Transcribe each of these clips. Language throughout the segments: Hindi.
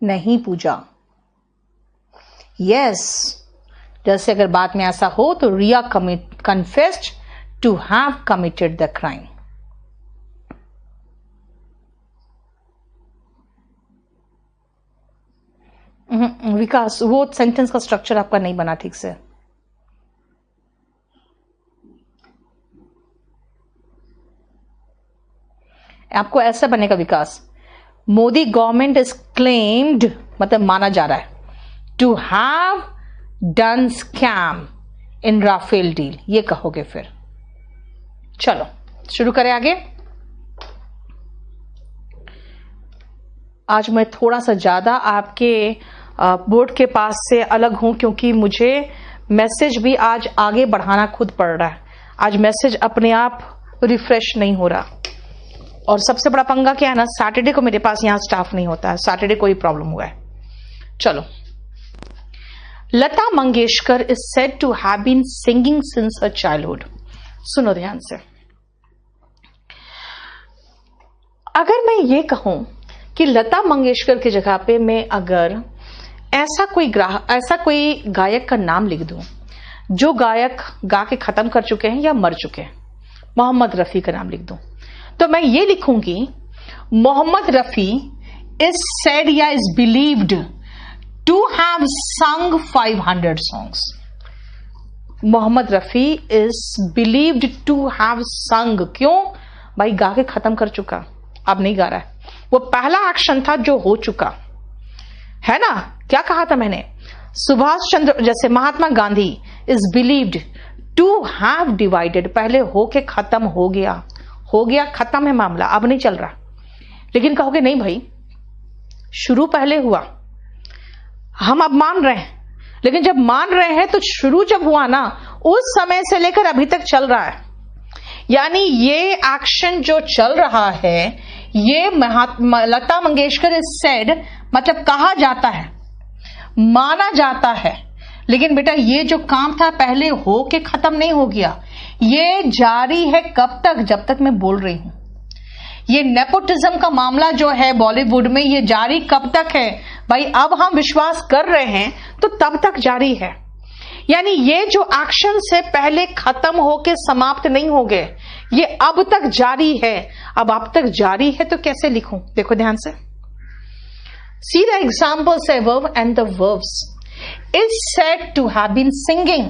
नहीं पूजा। यस, जैसे अगर बात में ऐसा हो तो Riya confessed to have committed the crime. Vikas, वो सेंटेंस का स्ट्रक्चर आपका नहीं बना ठीक से। आपको ऐसा बनेगा विकास, मोदी गवर्नमेंट इज क्लेम्ड, मतलब माना जा रहा है, to have done scam in Rafale deal, ये कहोगे फिर। चलो शुरू करें आगे। आज मैं थोड़ा सा ज्यादा आपके बोर्ड के पास से अलग हूं, क्योंकि मुझे मैसेज भी आज आगे बढ़ाना खुद पड़ रहा है। आज मैसेज अपने आप रिफ्रेश नहीं हो रहा। और सबसे बड़ा पंगा क्या है ना, सैटरडे को मेरे पास यहां स्टाफ नहीं होता है, सैटरडे को ही प्रॉब्लम हुआ है। चलो, Lata Mangeshkar is said to have been singing since her childhood. सुनो ध्यान से, अगर मैं ये कहूं कि लता मंगेशकर की जगह पे मैं अगर ऐसा कोई गायक का नाम लिख दूं जो गायक गा के खत्म कर चुके हैं या मर चुके हैं, मोहम्मद रफी का नाम लिख दूं, तो मैं ये लिखूंगी मोहम्मद रफी इज सेड या is believed to have sung 500 songs. Mohammad Rafi is believed to have sung. क्यों भाई? गा के खत्म कर चुका, अब नहीं गा रहा है। वो पहला एक्शन था जो हो चुका है ना। क्या कहा था मैंने? सुभाष चंद्र, जैसे Mahatma Gandhi is believed to have divided, पहले हो के खत्म हो गया, खत्म है मामला, अब नहीं चल रहा। लेकिन कहोगे नहीं भाई, शुरू पहले हुआ, हम अब मान रहे हैं, लेकिन जब मान रहे हैं तो शुरू जब हुआ ना, उस समय से लेकर अभी तक चल रहा है। यानी ये एक्शन जो चल रहा है, ये लता मंगेशकर इज सेड, मतलब कहा जाता है, माना जाता है। लेकिन बेटा ये जो काम था पहले हो के खत्म नहीं हो गया, ये जारी है कब तक? जब तक मैं बोल रही हूं। ये नेपोटिज्म का मामला जो है बॉलीवुड में, ये जारी कब तक है भाई? अब हम विश्वास कर रहे हैं तो तब तक जारी है। यानी ये जो एक्शन से पहले खत्म होके समाप्त नहीं हो गए, ये अब तक जारी है। अब तक जारी है तो कैसे लिखूं? देखो ध्यान से, see the examples above and the verbs is said to have been singing,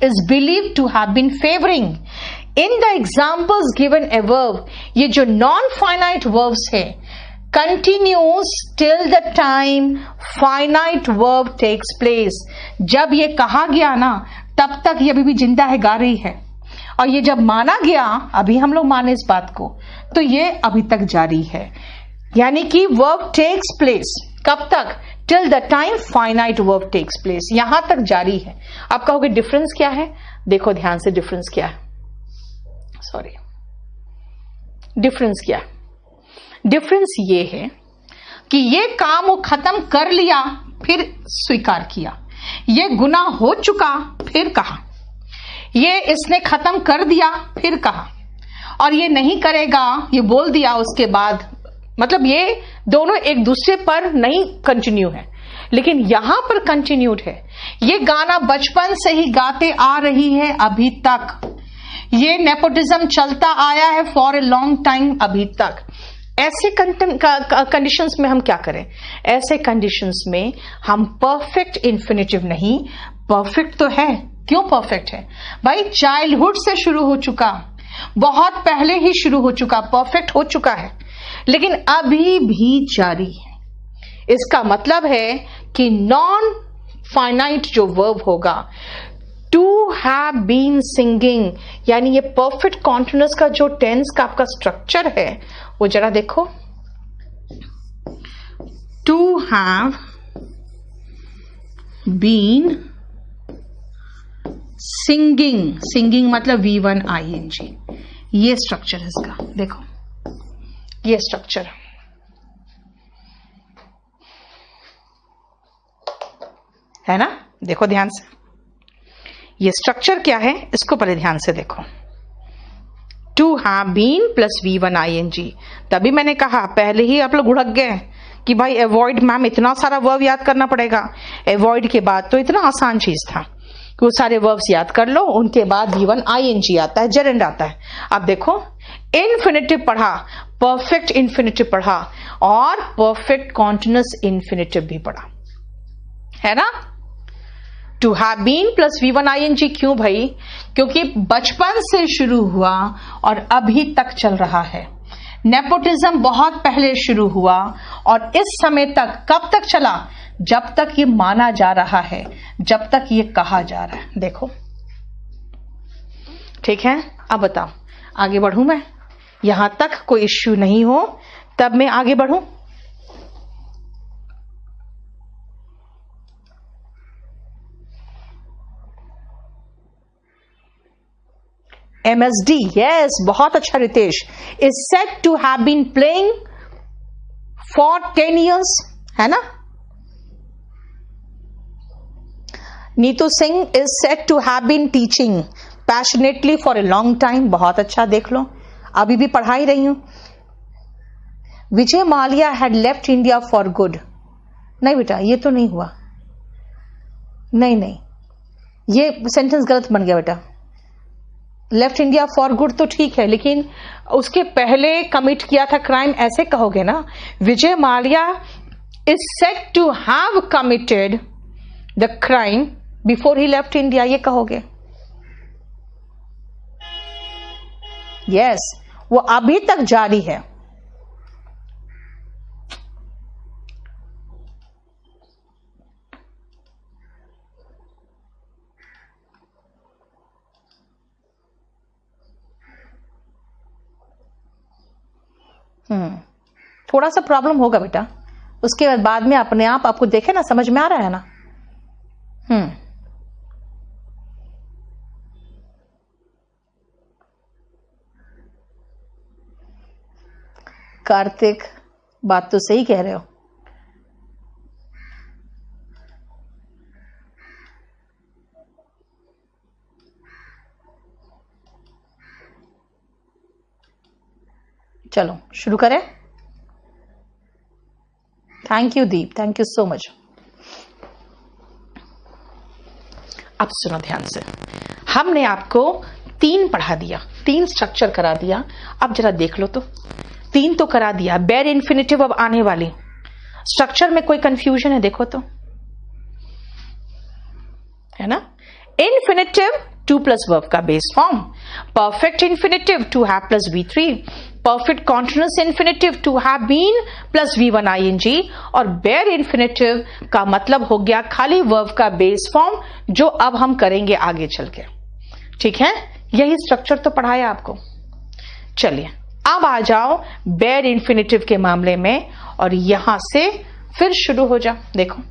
is believed to have been favoring. In the examples given above, ये जो non finite verbs है, continues till the time finite verb takes place. जब ये कहा गया ना, तब तक ये अभी भी जिंदा है, गा रही है। और ये जब माना गया, अभी हम लोग माने इस बात को, तो ये अभी तक जारी है। यानी कि verb takes place कब तक? till the time finite verb takes place, यहां तक जारी है। आप कहोगे डिफरेंस क्या है? देखो ध्यान से, डिफरेंस क्या है, सॉरी, डिफरेंस क्या है? डिफरेंस ये है कि ये काम वो खत्म कर लिया, फिर स्वीकार किया। ये गुनाह हो चुका, फिर कहा। ये इसने खत्म कर दिया, फिर कहा। और ये नहीं करेगा, ये बोल दिया उसके बाद। मतलब ये दोनों एक दूसरे पर नहीं कंटिन्यू है, लेकिन यहां पर कंटिन्यूड है। ये गाना बचपन से ही गाते आ रही है अभी तक। ये नेपोटिज्म चलता आया है फॉर ए लॉन्ग टाइम अभी तक। ऐसे कंडीशंस में हम क्या करें? ऐसे कंडीशंस में हम परफेक्ट इन्फिनिटिव नहीं, परफेक्ट तो है। क्यों परफेक्ट है भाई? चाइल्डहुड से शुरू हो चुका, बहुत पहले ही शुरू हो चुका, परफेक्ट हो चुका है, लेकिन अभी भी जारी है। इसका मतलब है कि नॉन फाइनाइट जो वर्ब होगा, टू हैव बीन सिंगिंग, यानी ये परफेक्ट कॉन्टिन्यूअस का जो टेंस का आपका स्ट्रक्चर है, वो जरा देखो। To have been singing, singing मतलब V1ING, ये स्ट्रक्चर है इसका। देखो ये स्ट्रक्चर है ना, देखो ध्यान से। ये स्ट्रक्चर क्या है इसको पहले ध्यान से देखो। To have been plus V1ING। तभी मैंने कहा, पहले ही आप लोग उड़क गए कि भाई अवॉइड मैम इतना सारा वर्ब याद करना पड़ेगा। अवॉइड के बाद तो इतना आसान चीज था कि वो सारे वर्ब्स याद कर लो, उनके बाद V1 ING आता है, जेरेंड आता है। अब देखो इन्फिनेटिव पढ़ा, परफेक्ट इन्फिनेटिव पढ़ा और परफेक्ट कॉन्टिन्यूअस इन्फिनेटिव भी पढ़ा, है ना। To have been plus V1 ING क्यों भाई? क्योंकि बचपन से शुरू हुआ और अभी तक चल रहा है। नेपोटिज्म बहुत पहले शुरू हुआ और इस समय तक कब तक चला? जब तक ये माना जा रहा है, जब तक ये कहा जा रहा है। देखो ठीक है, अब बताओ आगे बढ़ूं मैं? यहां तक कोई इश्यू नहीं हो तब मैं आगे बढ़ूं। MSD, यस, बहुत अच्छा Ritesh. Is said to have been playing for 10 years, है ना। Neetu Singh is said to have been teaching passionately for a long time, बहुत अच्छा, देख लो अभी भी पढ़ा ही रही हूं। Vijay Mallya had left India for good, नहीं बेटा ये तो नहीं हुआ, नहीं नहीं ये सेंटेंस गलत बन गया बेटा। लेफ्ट इंडिया फॉर गुड तो ठीक है, लेकिन उसके पहले कमिट किया था क्राइम, ऐसे कहोगे ना। Vijay Mallya is said to have committed the crime before he left India, ये कहोगे। यस, वो अभी तक जारी है। थोड़ा सा प्रॉब्लम होगा बेटा, उसके बाद में अपने आप आपको देखे ना, समझ में आ रहा है ना। कार्तिक बात तो सही कह रहे हो। चलो शुरू करें। Thank you Deep, thank you so much. अब सुनो ध्यान से, हमने आपको 3 पढ़ा दिया, 3 स्ट्रक्चर करा दिया। अब जरा देख लो तो, 3 तो करा दिया, बेयर इन्फिनेटिव अब आने वाली। स्ट्रक्चर में कोई कंफ्यूजन है? देखो तो, है ना। इन्फिनेटिव 2 प्लस वर्ब का base form, perfect infinitive to have plus V3, perfect continuous infinitive to have been plus V1 ING, और बेयर इन्फिनेटिव का मतलब हो गया खाली वर्ब का बेस फॉर्म, जो अब हम करेंगे आगे चल के। ठीक है, यही स्ट्रक्चर तो पढ़ाया आपको। चलिए अब आ जाओ बेयर इन्फिनेटिव के मामले में, और यहां से फिर शुरू हो जा। देखो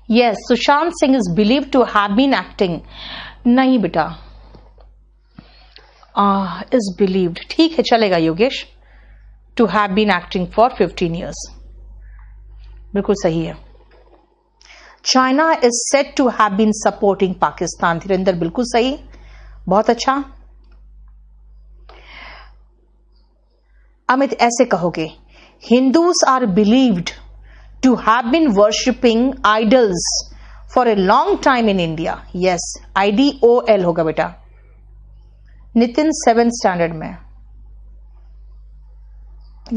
yes, Sushant Singh is believe to have been acting, नहीं बेटा, इज बिलीव्ड, ठीक है चलेगा Yogesh. To have been acting for 15 years, बिल्कुल सही है। China is said to have been supporting Pakistan, Dhirendra बिल्कुल सही, बहुत अच्छा। अमित ऐसे कहोगे, Hindus are believed to have been worshipping idols for a long time in India. Yes, IDOL होगा बेटा। नितिन 7th स्टैंडर्ड में।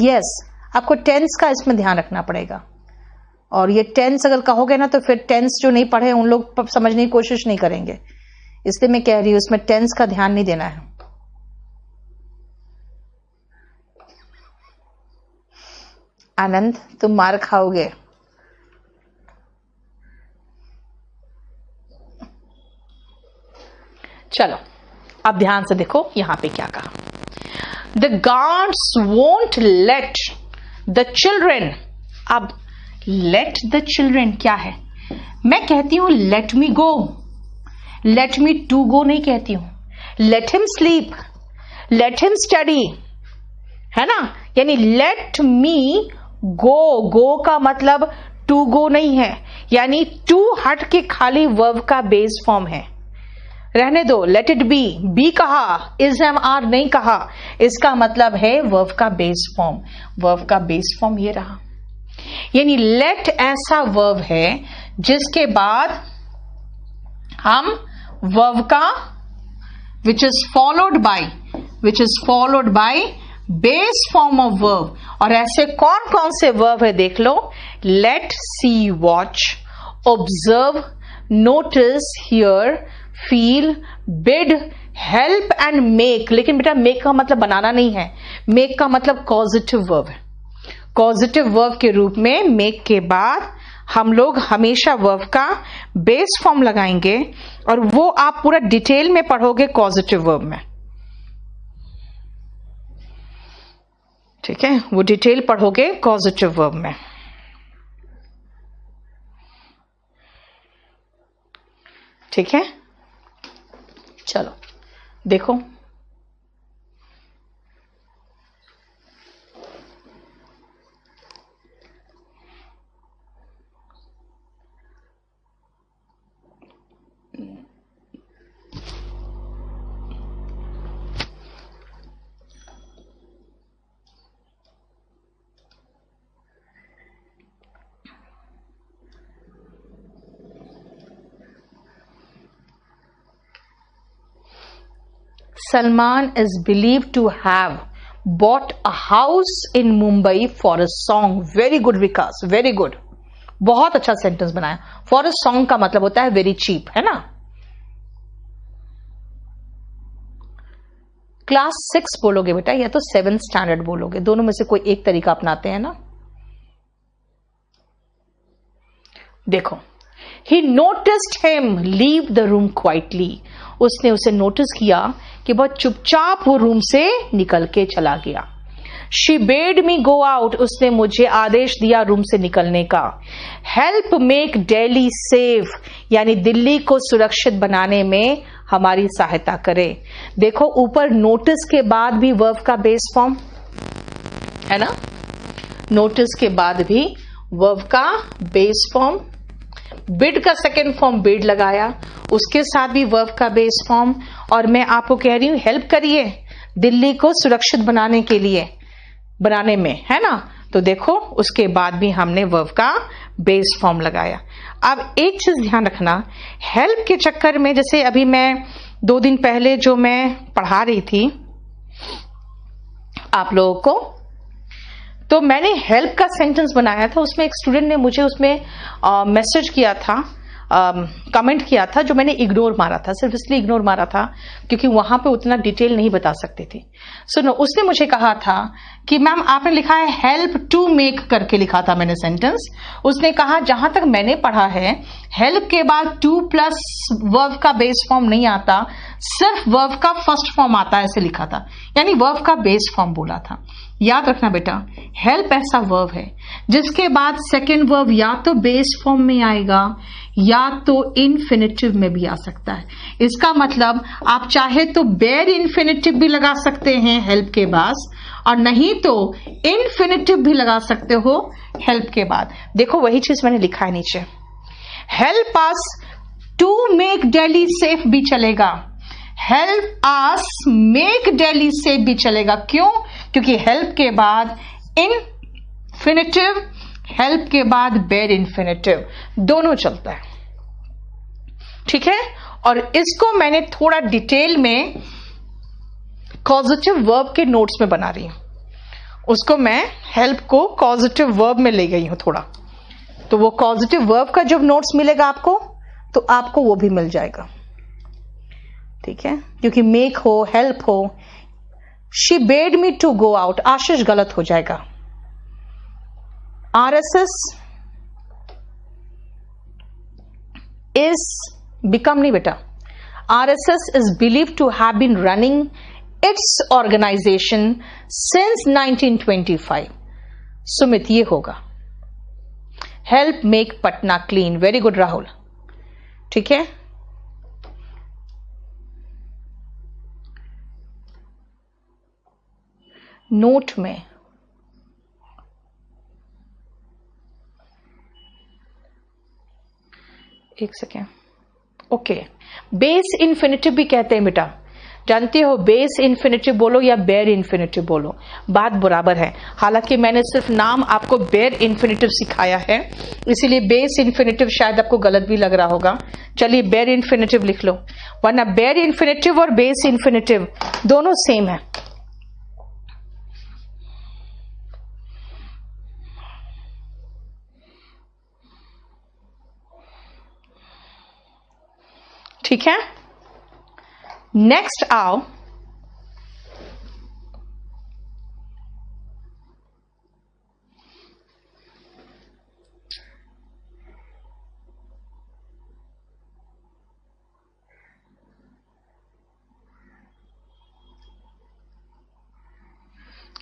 Yes, आपको टेंस का इसमें ध्यान रखना पड़ेगा, और ये टेंस अगर कहोगे ना तो फिर टेंस जो नहीं पढ़े उन लोग समझने की कोशिश नहीं करेंगे, इसलिए मैं कह रही हूं उसमें टेंस का ध्यान नहीं देना है। आनंद तुम मार खाओगे। चलो अब ध्यान से देखो यहां पे क्या कहा, the guards won't let the children. अब लेट द चिल्ड्रेन क्या है, मैं कहती हूं let me go, let me to go नहीं कहती हूं, let him sleep, let him study, है ना, यानी लेट मी गो, गो का मतलब टू गो नहीं है, यानी टू हट के खाली वर्ब का बेस फॉर्म है, रहने दो, लेट इट बी कहा, इज एम आर नहीं कहा, इसका मतलब है वर्ब का बेस फॉर्म, वर्ब का बेस फॉर्म ये रहा। यानी लेट ऐसा वर्ब है जिसके बाद हम वर्ब का which is followed by base form of verb, और ऐसे कौन कौन से वर्ब है देख लो, let, see, watch, observe, notice, hear, feel, bid, help and make. लेकिन बेटा मेक का मतलब बनाना नहीं है, मेक का मतलब कॉजिटिव वर्ब है। कॉजिटिव वर्ब के रूप में मेक के बाद हम लोग हमेशा वर्ब का बेस फॉर्म लगाएंगे, और वो आप पूरा डिटेल में पढ़ोगे कॉजिटिव वर्ब में, ठीक है, वो डिटेल पढ़ोगे कॉजिटिव वर्ब में। ठीक है, चलो देखो Salman is believed to have bought a house in Mumbai for a song. Very good Vikas, very good, बहुत अच्छा सेंटेंस बनाया। For a song का मतलब होता है very cheap, है ना। क्लास 6 बोलोगे बेटा या तो 7th स्टैंडर्ड बोलोगे, दोनों में से कोई एक तरीका अपनाते हैं ना। देखो, he noticed him leave the room quietly. उसने उसे नोटिस किया कि बहुत चुपचाप वो रूम से निकल के चला गया। She bade me go out. उसने मुझे आदेश दिया रूम से निकलने का। Help make Delhi safe, यानी दिल्ली को सुरक्षित बनाने में हमारी सहायता करे। देखो ऊपर नोटिस के बाद भी वर्ब का बेस फॉर्म है ना, नोटिस के बाद भी वर्ब का बेस फॉर्म, बिड का सेकेंड फॉर्म बिड लगाया, उसके साथ भी वर्ब का बेस फॉर्म, और मैं आपको कह रही हूं हेल्प करिए दिल्ली को सुरक्षित बनाने के लिए, बनाने में, है ना। तो देखो उसके बाद भी हमने वर्ब का बेस फॉर्म लगाया। अब एक चीज ध्यान रखना, हेल्प के चक्कर में, जैसे अभी मैं 2 दिन पहले जो मैं पढ़ा रही थी आप लोगों को, तो मैंने हेल्प का सेंटेंस बनाया था, उसमें एक स्टूडेंट ने मुझे उसमें मैसेज किया था, कमेंट किया था, जो मैंने इग्नोर मारा था, सिर्फ इसलिए इग्नोर मारा था क्योंकि वहां पे उतना डिटेल नहीं बता सकती थी। सुनो, उसने मुझे कहा था कि मैम आपने लिखा है हेल्प टू मेक करके लिखा था मैंने सेंटेंस। उसने कहा जहां तक मैंने पढ़ा है हेल्प के बाद टू प्लस वर्ब का बेस फॉर्म नहीं आता, सिर्फ वर्ब का फर्स्ट फॉर्म आता है, ऐसे लिखा था, यानी वर्ब का बेस फॉर्म बोला था। याद रखना बेटा, हेल्प ऐसा वर्ब है जिसके बाद सेकेंड वर्ब या तो बेस फॉर्म में आएगा या तो इन्फिनिटिव में भी आ सकता है। इसका मतलब आप चाहे तो बेयर इन्फिनिटिव भी लगा सकते हैं हेल्प के बाद, और नहीं तो इन्फिनिटिव भी लगा सकते हो हेल्प के बाद। देखो वही चीज मैंने लिखा है नीचे, help us to make Delhi safe भी चलेगा, help us make Delhi safe भी चलेगा। क्यों? क्योंकि हेल्प के बाद इन्फिनिटिव, हेल्प के बाद बेयर इन्फिनिटिव, दोनों चलता है, ठीक है। और इसको मैंने थोड़ा डिटेल में कॉजिटिव वर्ब के नोट्स में बना रही हूं, उसको मैं हेल्प को कॉजिटिव वर्ब में ले गई हूं थोड़ा, तो वो कॉजिटिव वर्ब का जब नोट्स मिलेगा आपको तो आपको वो भी मिल जाएगा, ठीक है। क्योंकि मेक हो, हेल्प हो, she bade me to go out, Ashish गलत हो जाएगा। RSS इज बिकम नहीं बेटा, RSS is believed to have been running its organization since 1925. Sumit, ये होगा help make Patna clean. Very good Rahul. ठीक है, नोट में एक सेकेंड. ओके, बेस इन्फिनिटिव भी कहते हैं बेटा, जानते हो. बेस इन्फिनिटिव बोलो या बेयर इन्फिनिटिव बोलो, बात बराबर है. हालांकि मैंने सिर्फ नाम आपको बेयर इन्फिनिटिव सिखाया है, इसीलिए बेस इन्फिनिटिव शायद आपको गलत भी लग रहा होगा. चलिए बेयर इन्फिनिटिव लिख लो, वरना बेयर इन्फिनिटिव और बेस इन्फिनिटिव दोनों सेम है. ठीक है, नेक्स्ट आओ.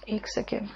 एक सेकेंड.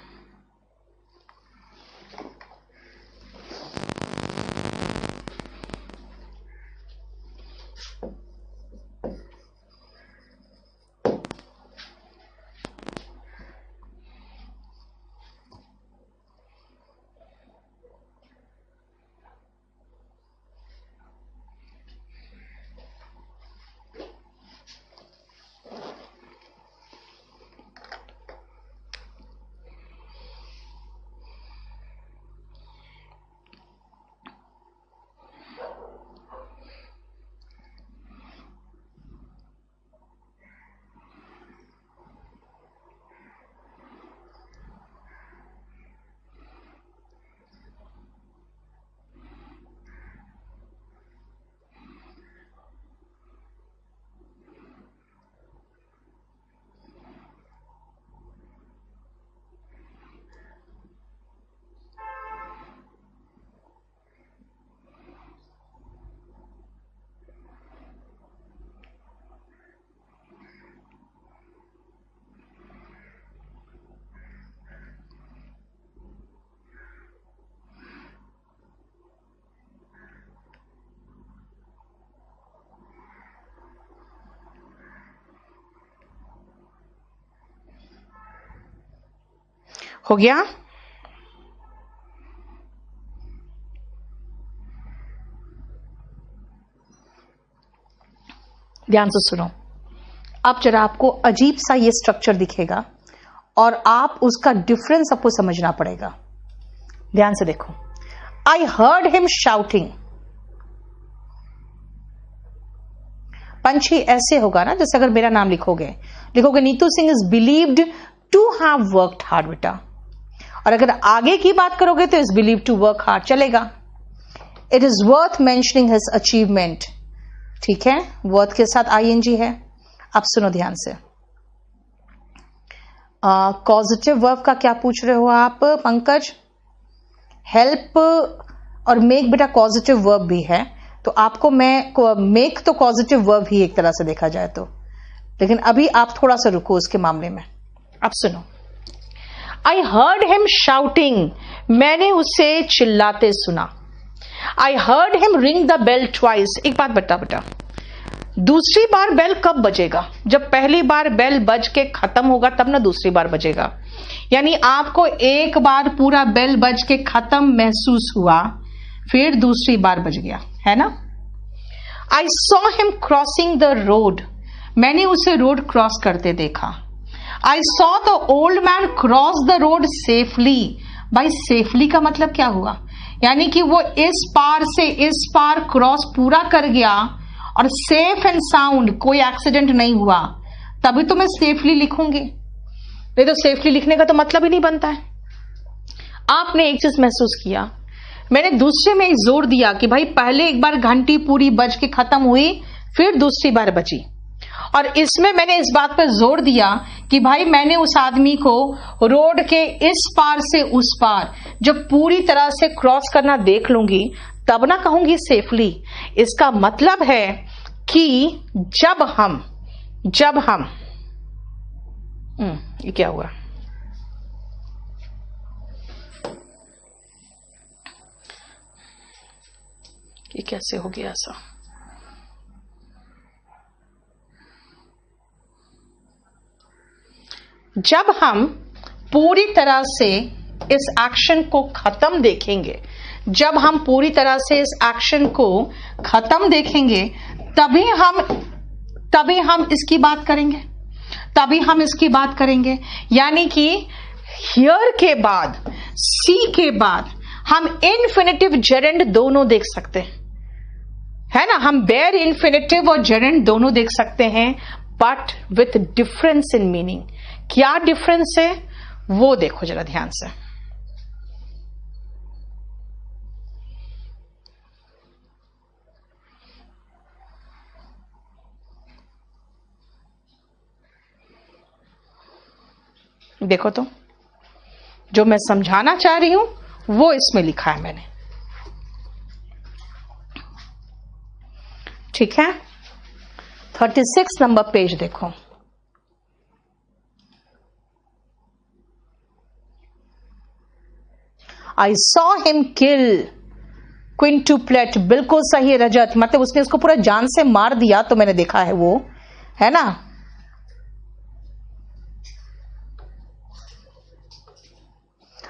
हो गया. ध्यान से सुनो. अब जरा आपको अजीब सा ये स्ट्रक्चर दिखेगा और आप उसका डिफरेंस आपको समझना पड़ेगा. ध्यान से देखो. I heard him shouting. Panchhi ऐसे होगा ना, जैसे अगर मेरा नाम लिखोगे Neetu Singh is believed to have worked hard बेटा. और अगर आगे की बात करोगे तो is believe to work hard चलेगा. It is worth mentioning his achievement. ठीक है, वर्थ के साथ आईएनजी है. अब सुनो ध्यान से. पॉजिटिव वर्ब का क्या पूछ रहे हो आप पंकज? हेल्प और मेक बेटा पॉजिटिव वर्ब भी है, तो आपको मैं मेक तो पॉजिटिव वर्ब ही एक तरह से देखा जाए तो, लेकिन अभी आप थोड़ा सा रुको उसके मामले में. अब सुनो. I heard him shouting. मैंने उसे चिल्लाते सुना. I heard him ring the bell twice. एक बात बता बेटा, दूसरी बार बेल कब बजेगा? जब पहली बार बेल बज के खत्म होगा तब ना दूसरी बार बजेगा. यानी आपको एक बार पूरा बेल बज के खत्म महसूस हुआ, फिर दूसरी बार बज गया, है ना. I saw him crossing the road. मैंने उसे रोड क्रॉस करते देखा. I saw the old man cross the road safely. भाई सेफली का मतलब क्या हुआ? यानी कि वो इस पार से इस पार क्रॉस पूरा कर गया और सेफ एंड साउंड, कोई एक्सीडेंट नहीं हुआ, तभी तो मैं सेफली लिखूंगी. नहीं तो सेफली लिखने का तो मतलब ही नहीं बनता है. आपने एक चीज महसूस किया, मैंने दूसरे में जोर दिया कि भाई पहले एक बार घंटी पूरी बज के खत्म हुई, फिर दूसरी बार बजी, और इसमें मैंने इस बात पर जोर दिया कि भाई मैंने उस आदमी को रोड के इस पार से उस पार जब पूरी तरह से क्रॉस करना देख लूंगी तब ना कहूंगी सेफली. इसका मतलब है कि जब हम ये क्या हुआ, ये कैसे हो गया ऐसा? जब हम पूरी तरह से इस एक्शन को खत्म देखेंगे, जब हम पूरी तरह से इस एक्शन को खत्म देखेंगे, तभी हम इसकी बात करेंगे, यानी कि हियर के बाद, सी के बाद हम इन्फिनिटिव जेरेंड दोनों देख सकते हैं, है ना। हम बेयर इन्फिनिटिव और जेरेंड दोनों देख सकते हैं, but with difference in meaning. क्या डिफरेंस है वो देखो जरा ध्यान से। देखो तो, जो मैं समझाना चाह रही हूं वो इसमें लिखा है मैंने, ठीक है। 36 नंबर पेज देखो। I saw him kill क्विंटुप्लेट, बिल्कुल सही है रजत, मतलब उसने उसको पूरा जान से मार दिया, तो मैंने देखा है वो, है ना।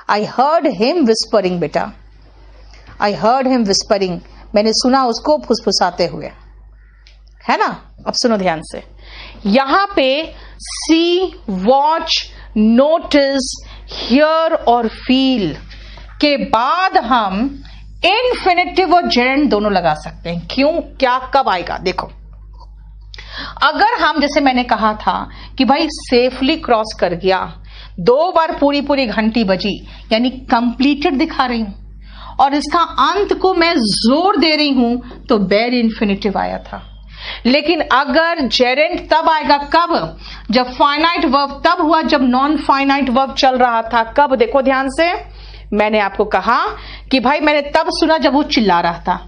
I heard him whispering, बेटा, I heard him whispering, मैंने सुना उसको फुसफुसाते हुए, है ना। अब सुनो ध्यान से, यहां पे सी, वॉच, नोटिस, हियर और फील के बाद हम इन्फिनिटिव और जेरेंड दोनों लगा सकते हैं। क्यों, क्या, कब आएगा? देखो, अगर हम, जैसे मैंने कहा था कि भाई सेफली क्रॉस कर गया, 2 बार पूरी घंटी बजी, यानी कंप्लीटेड दिखा रही हूं, और इसका अंत को मैं जोर दे रही हूं, तो बेयर इन्फिनिटिव आया था। लेकिन अगर जेरेंड तब आएगा, कब? जब फाइनाइट वर्ब तब हुआ जब नॉन फाइनाइट वर्ब चल रहा था। कब? देखो ध्यान से, मैंने आपको कहा कि भाई मैंने तब सुना जब वो चिल्ला रहा था,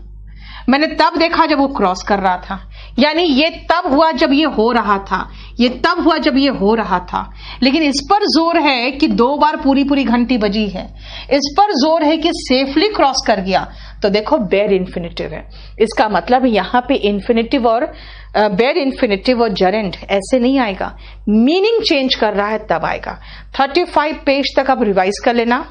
मैंने तब देखा जब वो क्रॉस कर रहा था, यानी ये तब हुआ जब ये हो रहा था, ये तब हुआ जब ये हो रहा था। लेकिन इस पर जोर है कि 2 बार पूरी घंटी बजी है, इस पर जोर है कि सेफली क्रॉस कर गया, तो देखो बेयर इन्फिनिटिव है। इसका मतलब यहां पे इन्फिनिटिव और बेयर इन्फिनिटिव और जेरेंड ऐसे नहीं आएगा, मीनिंग चेंज कर रहा है तब आएगा। 35 पेज तक आप रिवाइज कर लेना।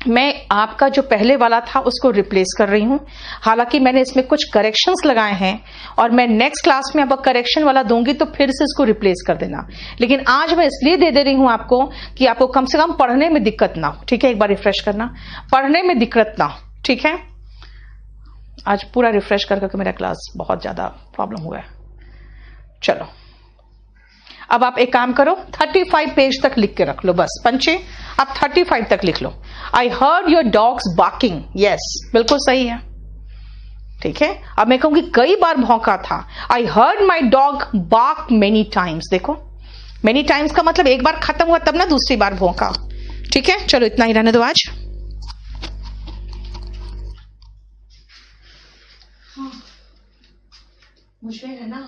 मैं आपका जो पहले वाला था उसको रिप्लेस कर रही हूं, हालांकि मैंने इसमें कुछ करेक्शंस लगाए हैं, और मैं नेक्स्ट क्लास में अब करेक्शन वाला दूंगी तो फिर से इसको रिप्लेस कर देना। लेकिन आज मैं इसलिए दे रही हूं आपको कि आपको कम से कम पढ़ने में दिक्कत ना हो, ठीक है। एक बार रिफ्रेश करना, पढ़ने में दिक्कत ना हो, ठीक है। आज पूरा रिफ्रेश करके मेरा क्लास बहुत ज्यादा प्रॉब्लम हुआ है। चलो, अब आप एक काम करो, 35 पेज तक लिख के रख लो, बस पंचे आप 35 तक लिख लो। I heard your dogs barking, yes, बिल्कुल सही है, ठीक है। अब मैं कहूंगी कई बार भौंका था, I heard my dog bark many times. देखो, मेनी टाइम्स का मतलब एक बार खत्म हुआ तब ना दूसरी बार भौंका, ठीक है। चलो इतना ही रहने दो आज। मुझे है ना